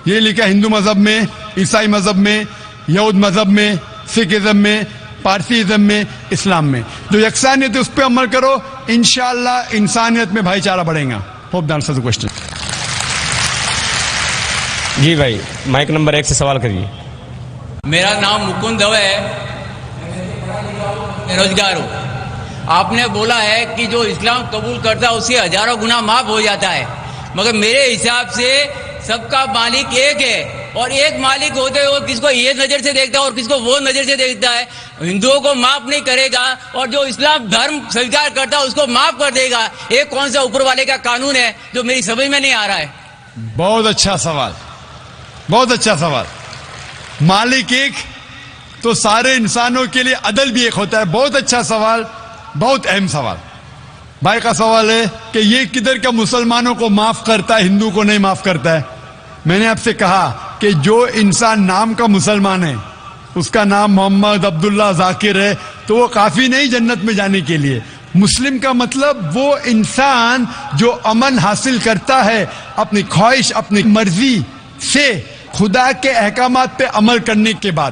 یہ لکھا ہندو مذہب میں, عیسائی مذہب میں, یہود مذہب میں, سکھ ازم میں, پارسی ازم میں, اسلام میں. جو یکسانیت ہے اس پہ عمل کرو, انشاءاللہ انسانیت میں بھائی چارہ بڑھے گا. Hope that answers the question. جی بھائی مائک نمبر 1 سے سوال کریے. میرا نام مکند دو ہے, بے روزگار ہوں. آپ نے بولا ہے کہ جو اسلام قبول کرتا ہے اس کے ہزاروں گناہ معاف ہو جاتا ہے, مگر میرے حساب سے سب کا مالک ایک ہے, اور ایک مالک ہوتے ہوئے کس کو یہ نظر سے دیکھتا ہے اور کس کو وہ نظر سے دیکھتا ہے. ہندوؤں کو معاف نہیں کرے گا اور جو اسلام دھرم سویکار کرتا ہے اس کو معاف کر دے گا. ایک کون سا اوپر والے کا قانون ہے جو میری سمجھ میں نہیں آ رہا ہے. بہت اچھا سوال, بہت اچھا سوال. مالک ایک تو سارے انسانوں کے لیے عدل بھی ایک ہوتا ہے. بہت اچھا سوال, بہت اہم سوال. بھائی کا سوال ہے کہ یہ کدھر کا مسلمانوں کو معاف کرتا ہے, ہندو کو نہیں معاف کرتا ہے. میں نے آپ سے کہا کہ جو انسان نام کا مسلمان ہے, اس کا نام محمد عبداللہ ذاکر ہے, تو وہ کافی نہیں جنت میں جانے کے لیے. مسلم کا مطلب وہ انسان جو امن حاصل کرتا ہے اپنی خواہش اپنی مرضی سے خدا کے احکامات پہ عمل کرنے کے بعد.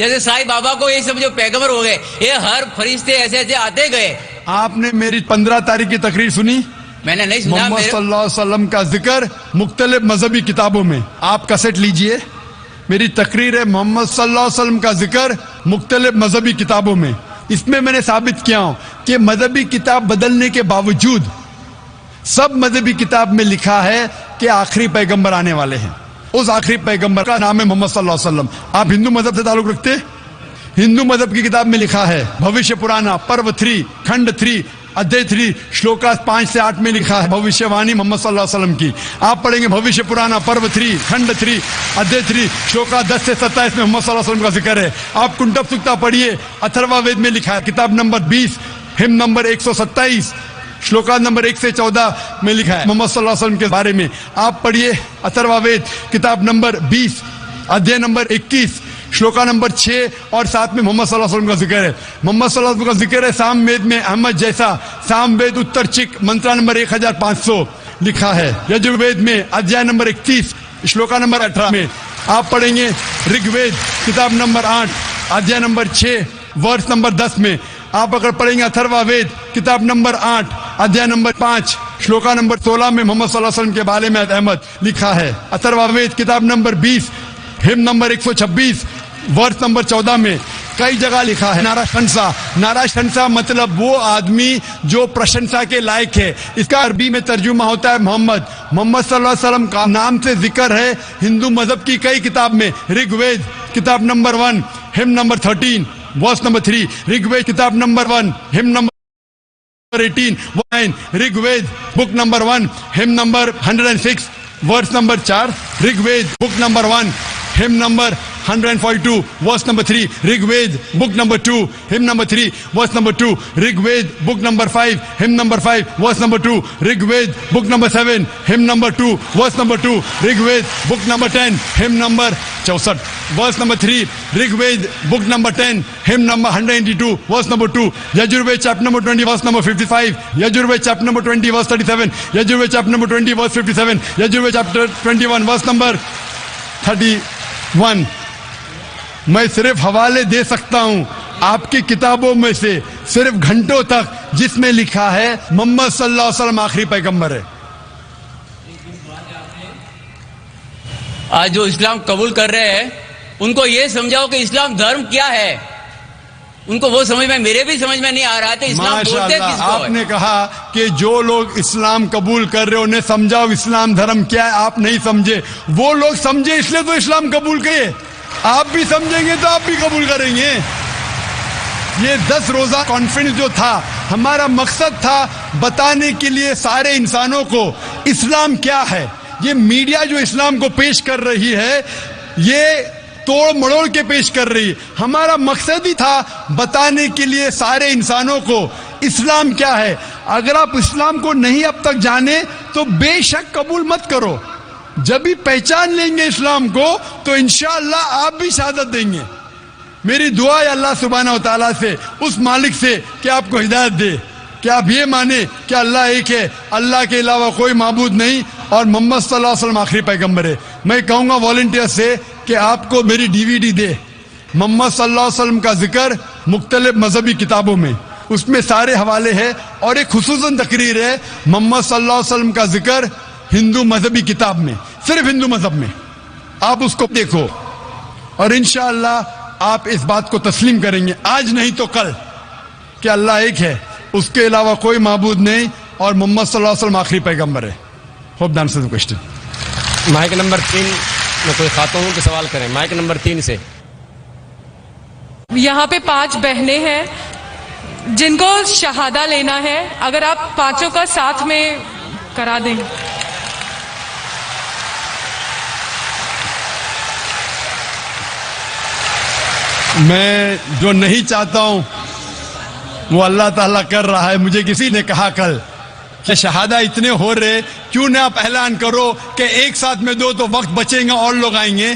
جیسے سائی بابا کو یہ سب جو پیغمبر ہو گئے, یہ ہر فرشتے ایسے ایسے آتے گئے. آپ نے میری 15 تاریخ کی تقریر سنی؟ میں نے نہیں سنا. محمد صلی اللہ علیہ وسلم کا ذکر مختلف مذہبی کتابوں میں. آپ کیسٹ لیجئے, میری تقریر ہے محمد صلی اللہ علیہ وسلم کا ذکر مختلف مذہبی کتابوں میں. اس میں میں نے ثابت کیا ہوں کہ مذہبی کتاب بدلنے کے باوجود سب مذہبی کتاب میں لکھا ہے کہ آخری پیغمبر آنے والے ہیں. اس آخری پیغمبر کا نام ہے محمد صلی اللہ علیہ وسلم. آپ ہندو مذہب سے تعلق رکھتے؟ ہندو مذہب کی کتاب میں لکھا ہے, بھوشیہ پرانا پرو 3 کھنڈ 3 ادھیے 3 شلوکا 5 سے 8 میں لکھا ہے بھوشیہ وانی محمد صلی اللہ علیہ وسلم کی. آپ پڑھیں گے بھوشیہ پرانا پرو 3 کھنڈ 3 ادھیے 3 شلوکا 10 سے 27 میں محمد صلی اللہ علیہ وسلم کا ذکر ہے. آپ کنٹب سکتا پڑھیے, اتھروا وید میں لکھا ہے کتاب نمبر 20 ہم نمبر 127 شلوکا نمبر 1 سے 14 میں لکھا ہے محمد صلی اللہ علیہ وسلم کے بارے میں. آپ پڑھیے اتھروا وید کتاب نمبر 20 ادھیے نمبر 21 شلوکا نمبر 6 اور 7 میں محمد صلی اللہ علیہ وسلم کا ذکر ہے. محمد صلی اللہ علیہ وسلم کا ذکر ہے سام وید میں احمد جیسا سام وید اتر چک منترا نمبر 1500 لکھا ہے. یجروید میں ادھیائے نمبر 31 شلوکا نمبر 18 میں. آپ پڑھیں گے رگ وید کتاب نمبر 8 ادھیائے نمبر 6 ورس نمبر 10 میں. آپ اگر پڑھیں گے اتھروا وید کتاب نمبر 8 ادھیائے نمبر 5 شلوکا نمبر 16 میں محمد صلی اللہ علیہ وسلم کے بارے میں احمد لکھا ہے. اتھروا وید کتاب نمبر 20 ہم نمبر 126 ورس نمبر 14 میں کئی جگہ لکھا ہے ناراشنسا. ناراشنسا مطلب وہ آدمی جو پرشنسا کے لائق ہے. اس کا عربی میں ترجمہ ہوتا ہے محمد. محمد صلی اللہ علیہ وسلم کا نام سے ذکر ہے ہندو مذہب کی کئی کتاب میں. رگ وید کتاب نمبر 1 ہم number 13 verse number 3 Rig Veda کتاب نمبر 1 ہم number 18 Rig Veda book number 1 ہم number 106 verse number 4 Rig Veda book number 1 ہم number 142 verse number 3 Rig Ved book number 2 hymn number 3 verse number 2 Rig Ved book number 5 hymn number 5 verse number 2 Rig Ved book number 7 hymn number 2 verse number 2 Rig Ved book number 10 hymn number 64 verse number 3 Rig Ved book number 10 hymn number 182 verse number 2 Yajurved chapter number 20 verse number 55 Yajurved chapter number 20 verse 37 Yajurved chapter number 20 verse 57 Yajurved chapter 21 verse number 31. میں صرف حوالے دے سکتا ہوں آپ کی کتابوں میں سے صرف گھنٹوں تک جس میں لکھا ہے محمد صلی اللہ علیہ وسلم آخری پیغمبر ہے. آج جو اسلام قبول کر رہے ہیں ان کو یہ سمجھاؤ کہ اسلام دھرم کیا ہے. ان کو وہ سمجھ میں, میرے بھی سمجھ میں نہیں آ رہا تھا اسلام بولتے کس کو. آپ نے کہا کہ جو لوگ اسلام قبول کر رہے انہیں سمجھاؤ اسلام دھرم کیا ہے. آپ نہیں سمجھے, وہ لوگ سمجھے اس لیے تو اسلام قبول کیے. آپ بھی سمجھیں گے تو آپ بھی قبول کریں گے. یہ 10 روزہ کانفرنس جو تھا ہمارا مقصد تھا بتانے کے لیے سارے انسانوں کو اسلام کیا ہے. یہ میڈیا جو اسلام کو پیش کر رہی ہے یہ توڑ مڑوڑ کے پیش کر رہی. ہمارا مقصد ہی تھا بتانے کے لیے سارے انسانوں کو اسلام کیا ہے. اگر آپ اسلام کو نہیں اب تک جانے تو بے شک قبول مت کرو. جب بھی پہچان لیں گے اسلام کو تو انشاءاللہ آپ بھی شہادت دیں گے. میری دعا ہے اللہ سبحانہ و تعالیٰ سے, اس مالک سے کہ آپ کو ہدایت دے کہ آپ یہ مانیں کہ اللہ ایک ہے, اللہ کے علاوہ کوئی معبود نہیں اور محمد صلی اللہ علیہ وسلم آخری پیغمبر ہے. میں کہوں گا والنٹیئر سے کہ آپ کو میری DVD دے محمد صلی اللہ علیہ وسلم کا ذکر مختلف مذہبی کتابوں میں, اس میں سارے حوالے ہیں اور ایک خصوصاً تقریر ہے محمد صلی اللہ علیہ وسلم کا ذکر ہندو مذہبی کتاب میں, صرف ہندو مذہب میں. آپ اس کو دیکھو اور انشاءاللہ آپ اس بات کو تسلیم کریں گے آج نہیں تو کل کہ اللہ ایک ہے, اس کے علاوہ کوئی معبود نہیں اور محمد صلی اللہ علیہ وسلم آخری پیغمبر ہے. ہوپ دان سے کوشچن. مائک نمبر 3 میں کوئی خاتون کے سوال کریں. مائک نمبر 3 سے. یہاں پہ 5 بہنیں ہیں جن کو شہادہ لینا ہے, اگر آپ پانچوں کا ساتھ میں کرا دیں. میں جو نہیں چاہتا ہوں وہ اللہ تعالیٰ کر رہا ہے. مجھے کسی نے کہا کل کہ شہادہ اتنے ہو رہے کیوں نہ آپ اعلان کرو کہ ایک ساتھ میں دو تو وقت بچیں گا اور لوگ آئیں گے.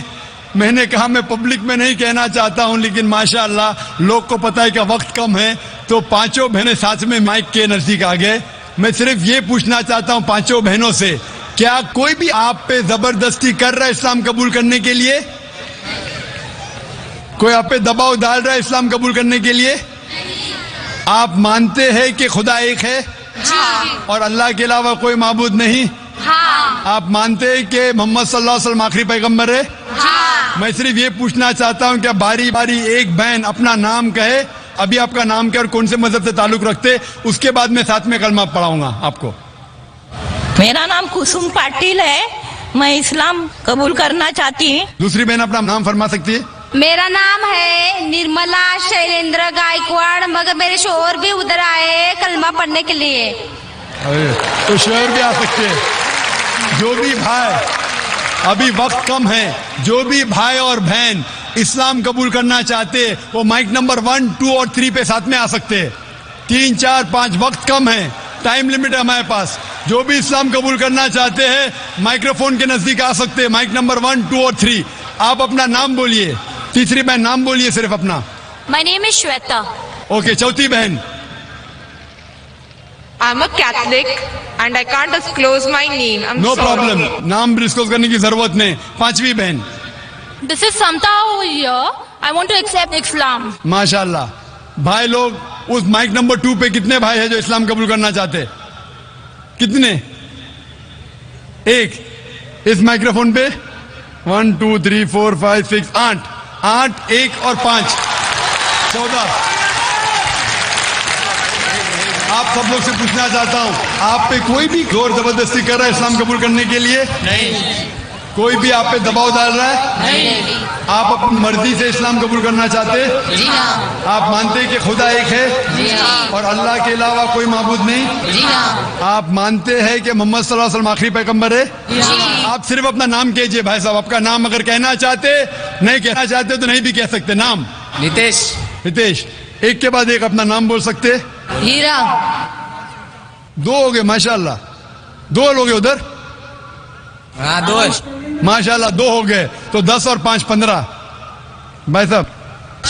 میں نے کہا میں پبلک میں نہیں کہنا چاہتا ہوں لیکن ماشاءاللہ لوگ کو پتہ ہے کہ وقت کم ہے تو 5 بہنیں ساتھ میں مائک کے نزدیک آ گئے. میں صرف یہ پوچھنا چاہتا ہوں 5 بہنوں سے, کیا کوئی بھی آپ پہ زبردستی کر رہا ہے اسلام قبول کرنے کے لیے؟ کوئی آپ پہ دباؤ ڈال رہا ہے اسلام قبول کرنے کے لیے؟ آپ مانتے ہیں کہ خدا ایک ہے اور اللہ کے علاوہ کوئی معبود نہیں؟ آپ مانتے ہیں کہ محمد صلی اللہ علیہ وسلم آخری پیغمبر ہے؟ میں صرف یہ پوچھنا چاہتا ہوں کہ باری باری ایک بہن اپنا نام کہے. ابھی آپ کا نام کیا اور کون سے مذہب سے تعلق رکھتے، اس کے بعد میں ساتھ میں کلمہ پڑھاؤں گا آپ کو. میرا نام کسم پاٹل ہے، میں اسلام قبول کرنا چاہتی ہوں. دوسری بہن اپنا نام فرما سکتی ہے؟ میرا نام ہے نرملا شیلیندر گائیکواڑ، مگر میرے شوہر بھی ادھر آئے کلمہ پڑھنے کے لیے. تو شوہر بھی آ سکتے ہیں. جو بھی بھائی، ابھی وقت کم ہے، جو بھی بھائی اور بہن اسلام قبول کرنا چاہتے وہ مائک نمبر 1, 2 اور 3 پہ ساتھ میں آ سکتے ہیں. 3, 4, 5 وقت کم ہے، ٹائم لمٹ ہے ہمارے پاس. جو بھی اسلام قبول کرنا چاہتے ہیں مائکروفون کے نزدیک آ سکتے ہیں. مائک نمبر 1, 2 اور 3. آپ اپنا نام بولیے. تیسری بہن نام بولیے صرف اپنا. My name is Shweta. Okay. چوتھی بہن. I'm a Catholic and I can't disclose my name. I'm no sorry. Problem, نام ڈسکلوز کرنے کی ضرورت نہیں. پانچویں بہن. This is Samta over here. I want to accept Islam. ماشاء اللہ. بھائی لوگ اس مائک نمبر 2 پہ کتنے بھائی ہیں جو اسلام قبول کرنا چاہتے؟ کتنے؟ ایک. اس مائکروفون پہ 1, 2, 3, 4, 5, 6, 8. 1 اور 5 14. آپ سب لوگ سے پوچھنا چاہتا ہوں، آپ پہ کوئی بھی زور زبردستی کر رہا ہے اسلام قبول کرنے کے لیے؟ نہیں. کوئی بھی آپ پہ دباؤ ڈال رہا ہے؟ نہیں. آپ اپنی مرضی سے اسلام قبول کرنا چاہتے؟ جی ہاں. آپ مانتے کہ خدا ایک ہے؟ جی ہاں. اور اللہ کے علاوہ کوئی معبود نہیں؟ جی ہاں. آپ مانتے ہیں کہ محمد صلی اللہ علیہ وسلم آخری پیغمبر ہے؟ جی. آپ صرف اپنا نام کہیے بھائی صاحب. آپ کا نام اگر کہنا چاہتے، نہیں کہنا چاہتے تو نہیں بھی کہہ سکتے. نام؟ نتیش. ایک کے بعد ایک اپنا نام بول سکتے؟ ہیرا. 2 ہو گئے. ماشاء اللہ. 2 لوگ ادھر. ہاں 2. ماشاء اللہ 2 ہو گئے. تو 10 اور 5 15. بھائی صاحب.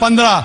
15.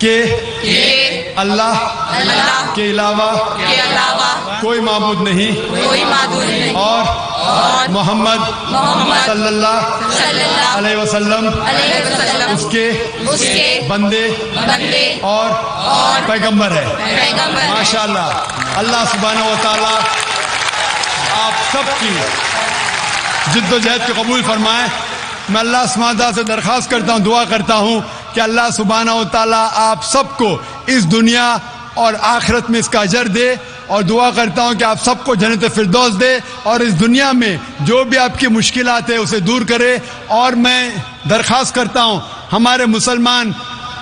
کہ اللہ کے علاوہ کوئی معبود نہیں اور محمد صلی اللہ علیہ وسلم اس کے بندے اور پیغمبر ہے. ماشاءاللہ. اللہ سبحانہ و تعالی آپ سب کی جد و جہد کو قبول فرمائے. میں اللہ سبحانہ و تعالی سے درخواست کرتا ہوں، دعا کرتا ہوں کہ اللہ سبحانہ و تعالیٰ آپ سب کو اس دنیا اور آخرت میں اس کا اجر دے، اور دعا کرتا ہوں کہ آپ سب کو جنت فردوس دے، اور اس دنیا میں جو بھی آپ کی مشکلات ہیں اسے دور کرے. اور میں درخواست کرتا ہوں ہمارے مسلمان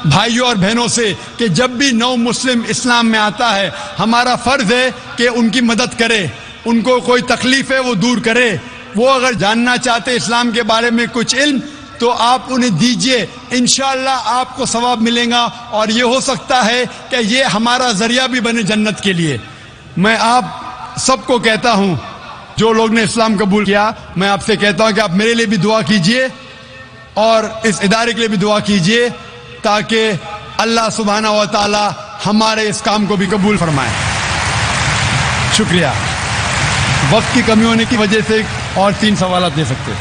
بھائیوں اور بہنوں سے کہ جب بھی نو مسلم اسلام میں آتا ہے ہمارا فرض ہے کہ ان کی مدد کرے، ان کو کوئی تکلیف ہے وہ دور کرے. وہ اگر جاننا چاہتے اسلام کے بارے میں کچھ علم تو آپ انہیں دیجئے، انشاءاللہ آپ کو ثواب ملے گا، اور یہ ہو سکتا ہے کہ یہ ہمارا ذریعہ بھی بنے جنت کے لیے. میں آپ سب کو کہتا ہوں جو لوگ نے اسلام قبول کیا، میں آپ سے کہتا ہوں کہ آپ میرے لیے بھی دعا کیجئے اور اس ادارے کے لیے بھی دعا کیجئے تاکہ اللہ سبحانہ و تعالی ہمارے اس کام کو بھی قبول فرمائے. شکریہ. وقت کی کمی ہونے کی وجہ سے اور 3 سوالات دے سکتے ہیں.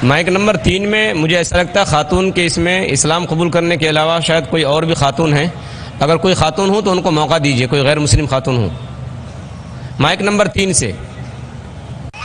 مائک نمبر 3 میں مجھے ایسا لگتا ہے خاتون کے اس میں اسلام قبول کرنے کے علاوہ شاید کوئی اور بھی خاتون ہیں. اگر کوئی خاتون ہو تو ان کو موقع دیجئے، کوئی غیر مسلم خاتون ہو. مائک نمبر 3 سے.